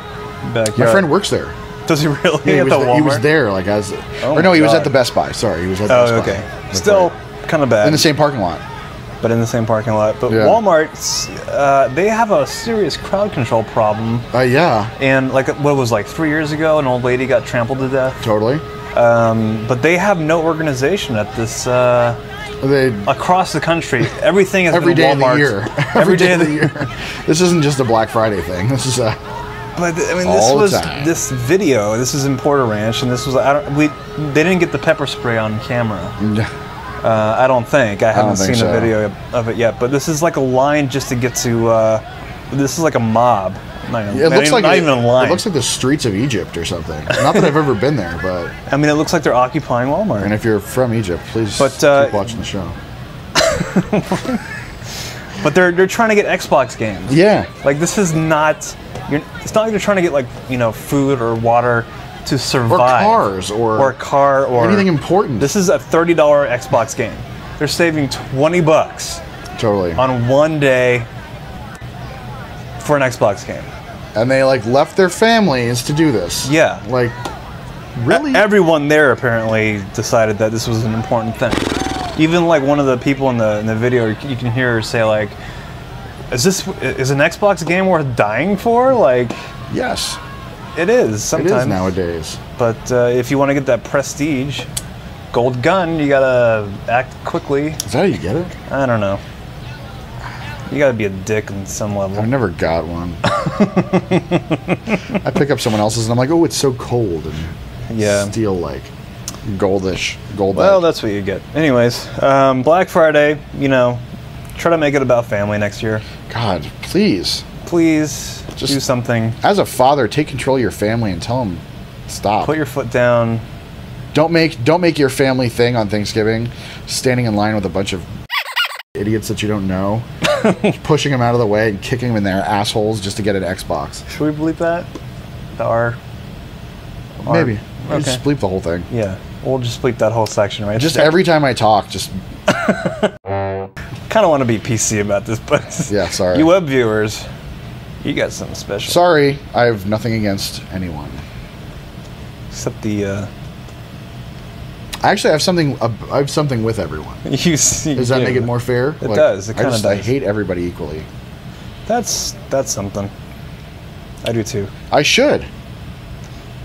My friend works there. Does he really? Yeah, at the Walmart? He was there like as. Oh or no, he was God. at the Best Buy. Sorry, he was at the Best Buy. Okay. That's Still right. kind of bad. In the same parking lot. But in the same parking lot. But Walmart, they have a serious crowd control problem. Yeah. And like, what was like 3 years ago, an old lady got trampled to death. Totally. But they have no organization at this. Across the country, everything is every day Walmart. of the year. Every day of the year. This isn't just a Black Friday thing. This is a. But I mean, this video. This is in Porter Ranch, and this was they didn't get the pepper spray on camera. I don't think. I haven't seen a video of it yet. But this is like a line just to get to. This is like a mob. It looks like the streets of Egypt or something. Not that I've ever been there, but I mean, it looks like they're occupying Walmart. And if you're from Egypt, please keep watching the show. But they're trying to get Xbox games. Yeah. Like, this is not. It's not like they're trying to get like food or water to survive. Or cars or a car or anything important. This is a $30 Xbox game. They're saving $20. Totally. On one day for an Xbox game. And they like left their families to do this. Yeah. Like, really? Everyone there apparently decided that this was an important thing. Even like one of the people in the video, you can hear her say like, is an Xbox game worth dying for? Like, yes. It is sometimes. It is nowadays. But if you want to get that prestige gold gun, you gotta act quickly. Is that how you get it? I don't know. You gotta be a dick on some level. I've never got one. I pick up someone else's and I'm like, oh, it's so cold, and steal like gold. Well, that's what you get. Anyways, Black Friday. Try to make it about family next year. God, please. Please do something. As a father, take control of your family and tell them stop. Put your foot down. Don't make your family thing on Thanksgiving standing in line with a bunch of idiots that you don't know, pushing them out of the way and kicking them in their assholes just to get an Xbox. Should we bleep that? The R? Maybe. Okay. Just bleep the whole thing. Yeah. We'll just bleep that whole section, right? Just every time I talk, just... kind of want to be PC about this, but... Yeah, sorry. You web viewers, you got something special. Sorry, I have nothing against anyone. Except the... Actually, I have something with everyone. Does that make it more fair? It does. It kind of does. I hate everybody equally. That's something. I do too. I should.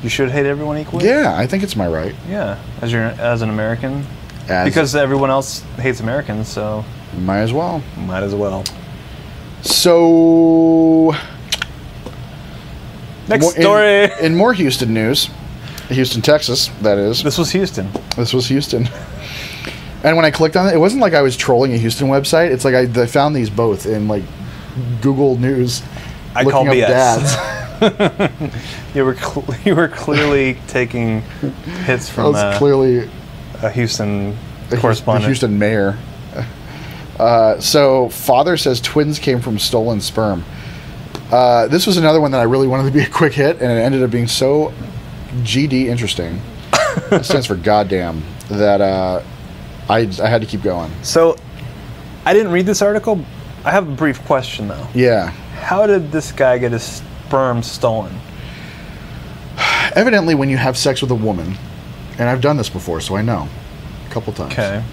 You should hate everyone equally? Yeah, I think it's my right. Yeah, as an American. Because everyone else hates Americans, so... Might as well. Might as well. So... Next story! In more Houston news... Houston, Texas, that is. This was Houston. And when I clicked on it, it wasn't like I was trolling a Houston website. It's like I found these both in like Google News. I call BS. Dads. You were clearly taking hits from. I was clearly a Houston the correspondent. The Houston mayor. So, father says twins came from stolen sperm. This was another one that I really wanted to be a quick hit, and it ended up being so GD interesting. It stands for goddamn. That I had to keep going. So, I didn't read this article. I have a brief question, though. Yeah. How did this guy get his sperm stolen? Evidently, when you have sex with a woman, and I've done this before, so I know, a couple times. Okay.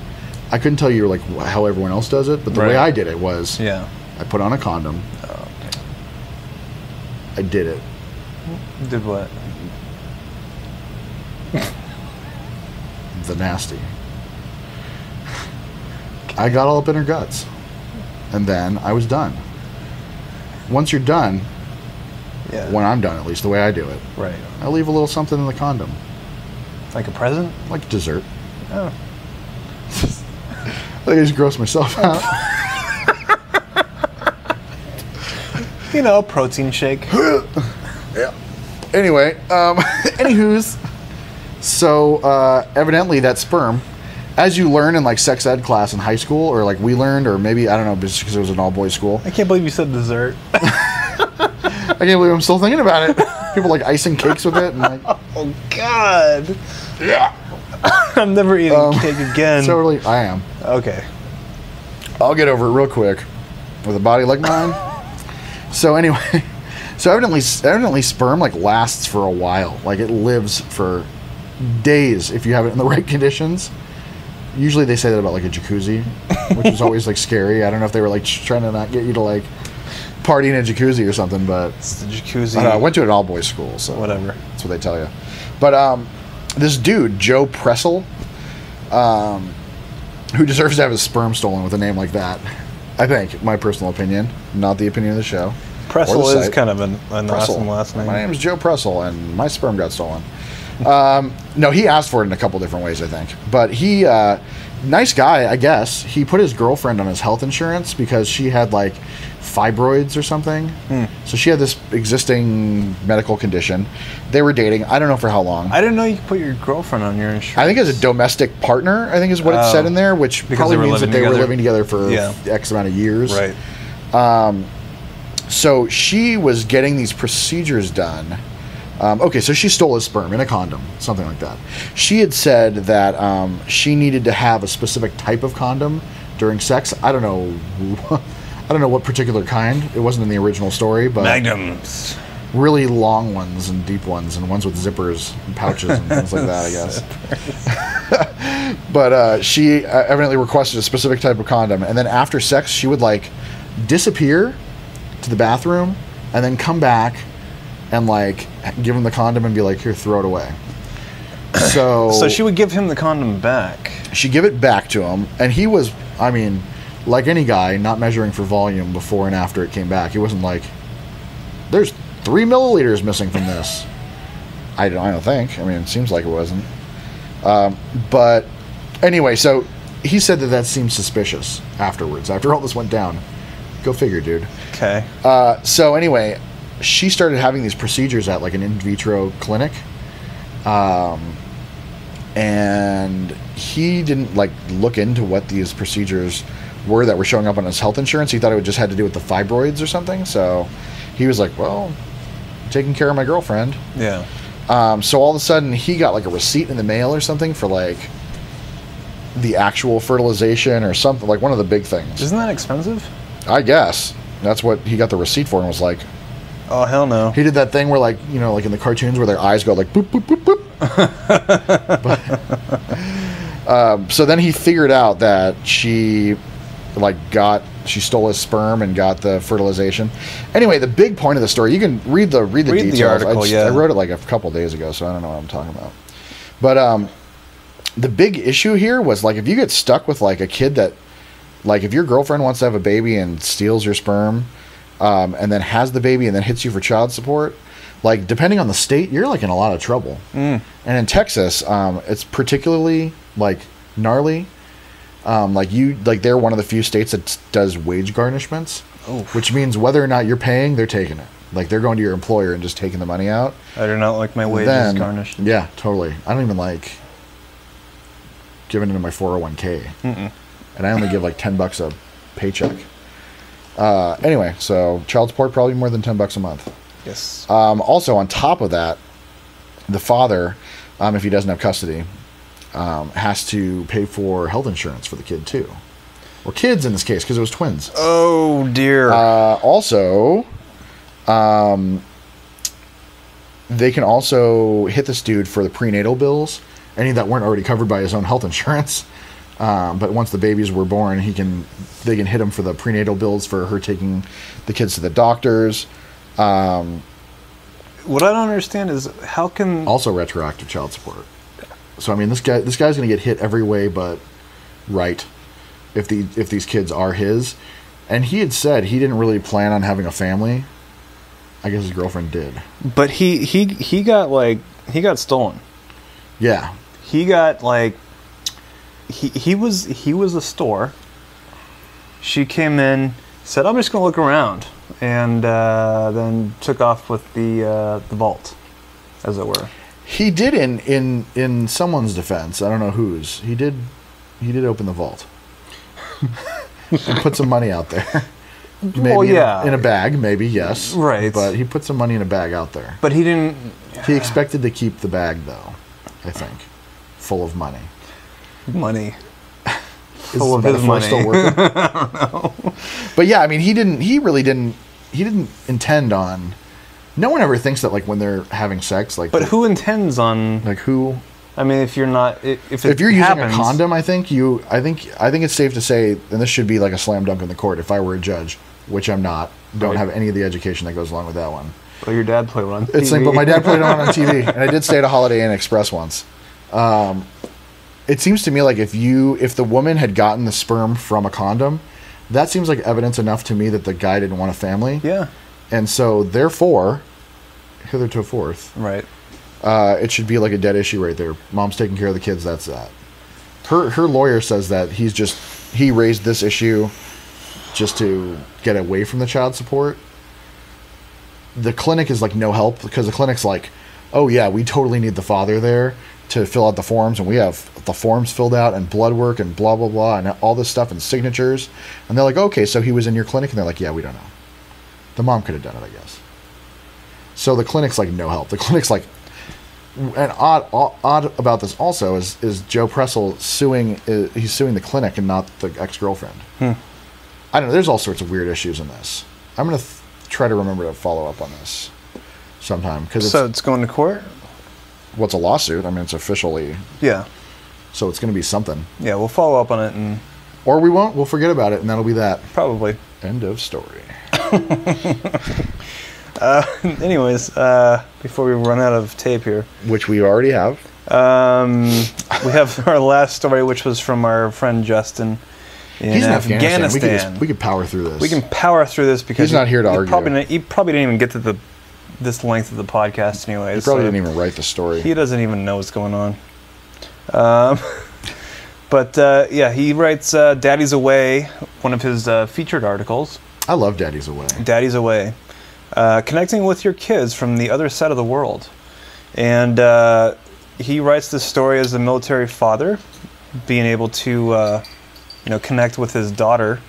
I couldn't tell you like how everyone else does it, but the way I did it was, I put on a condom. Oh, okay. I did it. Did what? The nasty. I got all up in her guts, and then I was done. Once you're done, when I'm done, at least the way I do it, I leave a little something in the condom, like a present, like dessert. Oh. I just gross myself out. You know, protein shake. Yeah. Anyway, anywho's, so evidently that sperm, as you learn in like sex ed class in high school, or like we learned, or maybe, I don't know, just because it was an all boys school. I can't believe you said dessert. I can't believe I'm still thinking about it. People like icing cakes with it. And like, oh God. Yeah. I'm never eating cake again. Totally, I am. Okay. I'll get over it real quick with a body like mine. So anyway, so evidently sperm like lasts for a while. Like it lives for days if you have it in the right conditions. Usually they say that about like a jacuzzi, which is always like scary. I don't know if they were like trying to not get you to like party in a jacuzzi or something, but it's the jacuzzi. I went to an all boys school, so whatever. That's what they tell you. But this dude, Joe Pressel, who deserves to have his sperm stolen with a name like that, I think, my personal opinion, not the opinion of the show. Pressel is kind of an awesome last name. My name is Joe Pressel, and my sperm got stolen. No, he asked for it in a couple different ways, I think. But he, nice guy, I guess. He put his girlfriend on his health insurance because she had like fibroids or something. So she had this existing medical condition. They were dating. I don't know for how long. I didn't know you could put your girlfriend on your insurance. I think as a domestic partner, I think is what it said in there, which probably means that they were living together for X amount of years. Right. So she was getting these procedures done. Okay, so she stole his sperm in a condom, something like that. She had said that she needed to have a specific type of condom during sex. I don't know what particular kind. It wasn't in the original story, but magnums, really long ones and deep ones, and ones with zippers and pouches and things like that, I guess. But she evidently requested a specific type of condom, and then after sex, she would like disappear to the bathroom and then come back and like give him the condom and be like, here, throw it away. So she would give him the condom back. She'd give it back to him, and he was, I mean, like any guy, not measuring for volume before and after it came back. He wasn't like, there's 3 milliliters missing from this. I don't think. I mean, it seems like it wasn't. But anyway, so he said that seemed suspicious afterwards, after all this went down. Go figure, dude. Okay. So anyway, she started having these procedures at like an in vitro clinic. And he didn't like look into what these procedures were that were showing up on his health insurance. He thought it would just had to do with the fibroids or something. So he was like, well, I'm taking care of my girlfriend. Yeah. So all of a sudden he got like a receipt in the mail or something for like the actual fertilization or something, like one of the big things. Isn't that expensive? I guess. That's what he got the receipt for and was like, oh, hell no. He did that thing where, like, you know, like in the cartoons where their eyes go like boop, boop, boop, boop. So then he figured out that she stole his sperm and got the fertilization. Anyway, the big point of the story, you can read the details. The article, I wrote it like a couple days ago, so I don't know what I'm talking about. But the big issue here was, like, if you get stuck with, like, a kid that, like, if your girlfriend wants to have a baby and steals your sperm, and then has the baby and then hits you for child support, like, depending on the state, you're, like, in a lot of trouble. And in Texas, it's particularly, like, gnarly. They're one of the few states that does wage garnishments, which means whether or not you're paying, they're taking it. Like, they're going to your employer and just taking the money out. I do not like my wages garnished. Yeah, totally. I don't even like given into my 401k. And I only give like $10 a paycheck. Anyway, so child support probably more than $10 a month. Yes. Also, on top of that, the father, if he doesn't have custody, has to pay for health insurance for the kid too, or kids in this case because it was twins. Oh dear. Also, they can also hit this dude for the prenatal bills, any that weren't already covered by his own health insurance. But once the babies were born, they can hit him for the prenatal bills for her taking the kids to the doctors. What I don't understand is how can also retroactive child support. So I mean, this guy's going to get hit every way but right if these kids are his. And he had said he didn't really plan on having a family. I guess his girlfriend did. But he got stolen. Yeah. He got like he was a store. She came in, said, "I'm just gonna look around," and then took off with the vault, as it were. He did in someone's defense. I don't know whose. He did open the vault and put some money out there. Maybe in a bag, maybe, yes. Right. But he put some money in a bag out there. But he didn't. He expected to keep the bag though, I think, full of money. Money. Full of his money. Still working? I don't know. But yeah, I mean, he really didn't intend on. No one ever thinks that like when they're having sex, like. But who intends on? Like who? I mean, if you're not, if you're using a condom, I think it's safe to say, and this should be like a slam dunk in the court. If I were a judge, which I'm not, don't have any of the education that goes along with that one. Well, your dad played one on TV. It's like, but my dad played one on TV, and I did stay at a Holiday Inn Express once. It seems to me like if the woman had gotten the sperm from a condom, that seems like evidence enough to me that the guy didn't want a family. Yeah. And so, therefore, hitherto forth, right? It should be like a dead issue right there. Mom's taking care of the kids. That's that. Her lawyer says that he raised this issue just to get away from the child support. The clinic is like no help because the clinic's like, oh yeah, we totally need the father there to fill out the forms, and we have the forms filled out and blood work and blah blah blah and all this stuff and signatures. And they're like, okay, so he was in your clinic, and they're like, yeah, we don't know. The mom could have done it, I guess. So the clinic's like no help. The clinic's like, and odd about this also is Joe Pressel suing. He's suing the clinic and not the ex-girlfriend. I don't know. There's all sorts of weird issues in this. I'm gonna try to remember to follow up on this sometime because it's going to court. Well, it's a lawsuit. I mean, it's officially. Yeah. So it's going to be something. Yeah, we'll follow up on it or we won't. We'll forget about it, and that'll be that. Probably. End of story. Anyways, before we run out of tape here, which we already have, we have our last story, which was from our friend Justin in Afghanistan. We could power through this. We can power through this because he's not here to argue. He probably didn't even get to this length of the podcast, anyways. He probably didn't even write the story. He doesn't even know what's going on. But yeah, he writes "Daddies Away," one of his featured articles. I love Daddies Away. Daddies Away. Connecting with your kids from the other side of the world. And he writes this story as a military father, being able to connect with his daughter.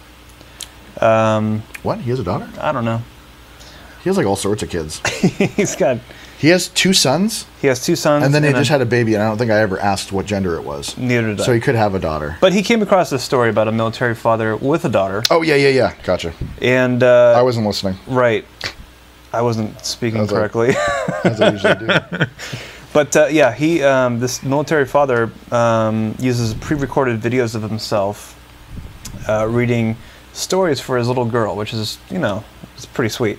What? He has a daughter? I don't know. He has like all sorts of kids. He has 2 sons? He has 2 sons. And then they just had a baby, and I don't think I ever asked what gender it was. Neither did I. So he could have a daughter. But he came across this story about a military father with a daughter. Oh, yeah. Gotcha. And I wasn't listening. Right. I wasn't speaking correctly. As I usually do. But yeah, he this military father uses pre-recorded videos of himself reading stories for his little girl, which is, it's pretty sweet.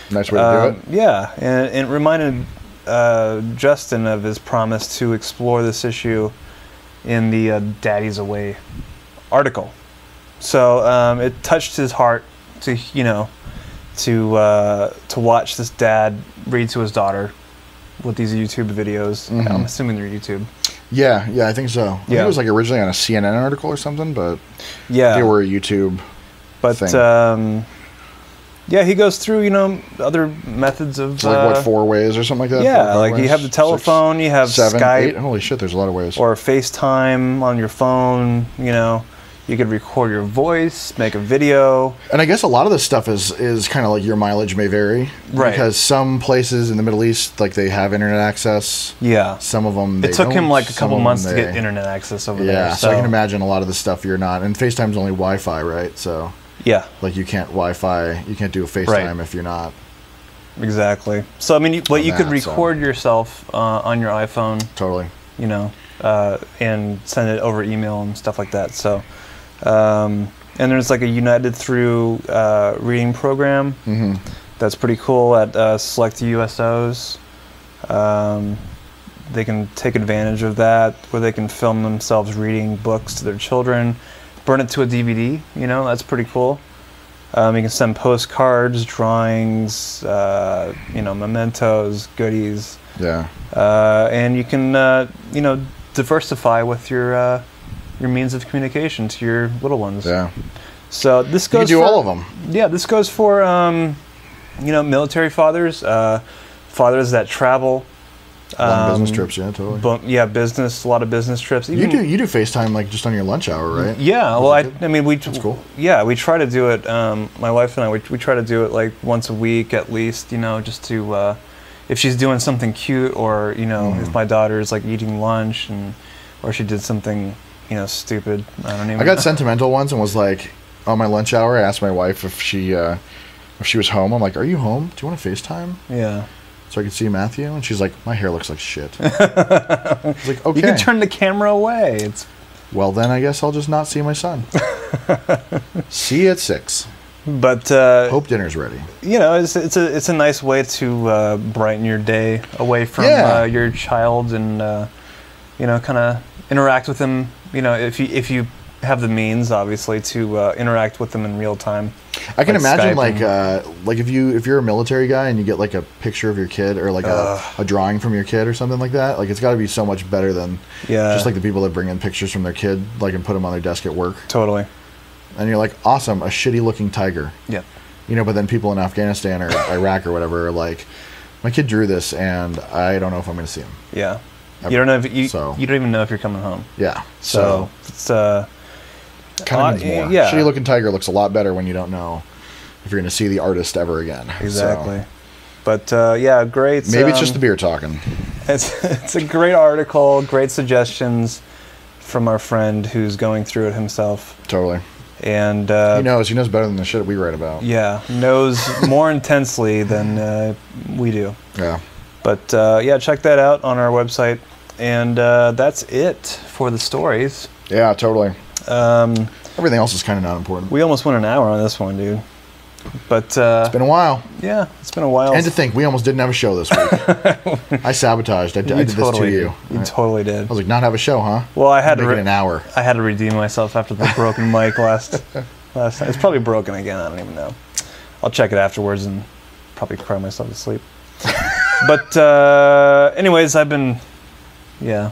Nice way to do it. Yeah, and it reminded Justin of his promise to explore this issue in the Daddies Away article. So it touched his heart to watch this dad read to his daughter with these YouTube videos. Mm-hmm. I'm assuming they're YouTube. Yeah, I think so. I think it was like originally on a CNN article or something, but yeah, they were a YouTube thing. Yeah, he goes through, other methods of... Like what, 4 ways or something like that? Yeah, like you have the telephone, 6, you have 7, Skype. 8. Holy shit, there's a lot of ways. Or FaceTime on your phone, You could record your voice, make a video. And I guess a lot of this stuff is kind of like your mileage may vary. Right. Because some places in the Middle East, like they have internet access. Yeah. Some of them, it took him like a couple months to get internet access over there. Yeah, so I can imagine a lot of the stuff you're not. And FaceTime's only Wi-Fi, right? So... Yeah. Like you can't Wi-Fi, you can't do a FaceTime if you're not. Exactly. So I mean, you could record yourself on your iPhone. Totally. And send it over email and stuff like that. So, and there's like a United Through reading program. Mm-hmm. That's pretty cool at select USOs. They can take advantage of that, where they can film themselves reading books to their children. Burn it to a DVD, that's pretty cool. You can send postcards, drawings, mementos, goodies. Yeah. And you can, diversify with your means of communication to your little ones. Yeah. So this goes. You can do all of them. Yeah, this goes for military fathers, fathers that travel. Business trips, yeah, totally. A lot of business trips. You do FaceTime like just on your lunch hour, right? Yeah, well, That's cool. Yeah, we try to do it. My wife and I, we try to do it like once a week at least. Just to, if she's doing something cute, or if my daughter's like eating lunch, or she did something, stupid. I got sentimental once and was like, on my lunch hour, I asked my wife if she was home. I'm like, "Are you home? Do you want to FaceTime?" Yeah. So I could see Matthew, and she's like, "My hair looks like shit." I was like, "Okay." You can turn the camera away. Well, then I guess I'll just not see my son. See you at 6. But hope dinner's ready. It's a nice way to brighten your day away from your child, and kind of interact with them. If you have the means, obviously, to interact with them in real time. I can imagine like if you're a military guy and you get like a picture of your kid, or like a drawing from your kid or something like that. Like it's got to be so much better than just like the people that bring in pictures from their kid, like, and put them on their desk at work. Totally. And you're like, awesome, a shitty looking tiger. Yeah. But then people in Afghanistan or Iraq or whatever are like, my kid drew this and I don't know if I'm going to see him. Yeah. You don't know if you don't even know if you're coming home. Yeah. So it's kind of means more. Yeah. Shitty looking tiger looks a lot better when you don't know if you're going to see the artist ever again. Exactly. So. But great. Maybe it's just the beer talking. It's a great article, great suggestions from our friend who's going through it himself. Totally. And he knows better than the shit we write about. Yeah, knows more intensely than we do. Yeah. But check that out on our website. And that's it for the stories. Yeah, totally. Everything else is kind of not important. We almost went an hour on this one, dude. But it's been a while. Yeah, it's been a while. And to think, we almost didn't have a show this week. I sababted. I did this to you. You totally did. I was like, not have a show, huh? Well, I had to make it an hour. I had to redeem myself after the broken mic last time. It's probably broken again. I don't even know. I'll check it afterwards and probably cry myself to sleep. But anyways, I don't even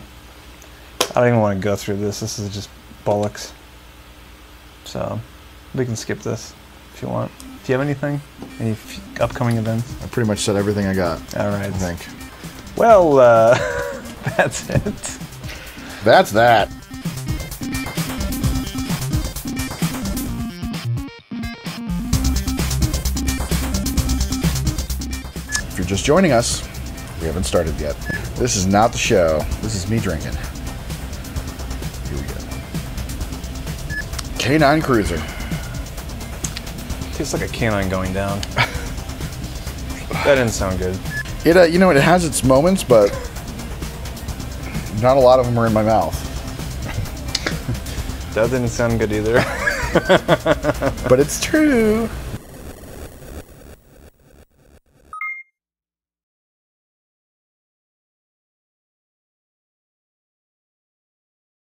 want to go through this. This is just bollocks. So we can skip this if you want. Do you have anything? Any upcoming events? I pretty much said everything I got. All right. I think. Well, that's it. That's that. If you're just joining us, we haven't started yet. This is not the show. This is me drinking. Here we go. K9 Cruiser. Tastes like a canine going down. That didn't sound good. It, it has its moments, but not a lot of them are in my mouth. That didn't sound good either. But it's true.